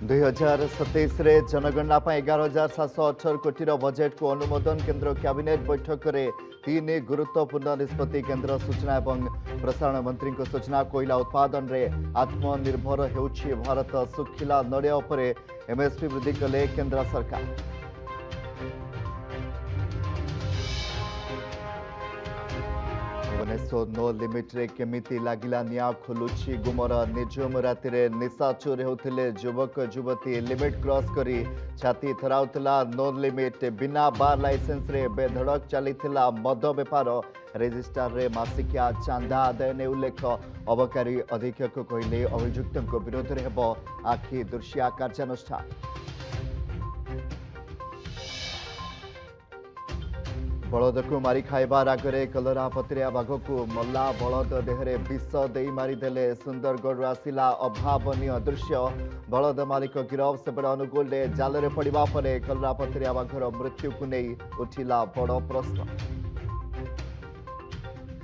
2027 जनगणना 11,718 कोटी बजेट को अनुमोदन केंद्र कैबिनेट बैठक में 3 गुरुत्वपूर्ण निष्पत्ति केंद्र सूचना और प्रसारण मंत्री सूचना कोयला उत्पादन में आत्मनिर्भर होउछि भारत सुखिला नड़िया उपरे एमएसपी वृद्धि कले केंद्र सरकार। भुवनेश्वर नो लिमिट रे केमिति लागिला निया खोलुछि गुमर निर्जम राति रे निशा चोर होउथिले युवक युवती लिमिट क्रॉस करी छाती थराउतला नो लिमिट बिना बार लाइसेंस रे बेधड़क चलीथिला मद बेपार रेजिस्ट्रार रे मासिकिया चांदा आदाय ने उल्लेख अबकारी अधीक्षक कहले अभियुक्तों विरोध में हेब आखि दुर्शिया कार्यानुष्ठान। बलद को मारी खाइबार आगे कलरा पतरिया बाघ को मल्ला बलद देहरे विष दे मारिदेले सुंदरगढ़ आसिला अभावनीय दृश्य। बलद मालिक गिरफ सेपटे अनुगुल जाल में पड़ा पर कलरा पतरिया बाघर मृत्यु को नहीं उठिला बड़ प्रश्न।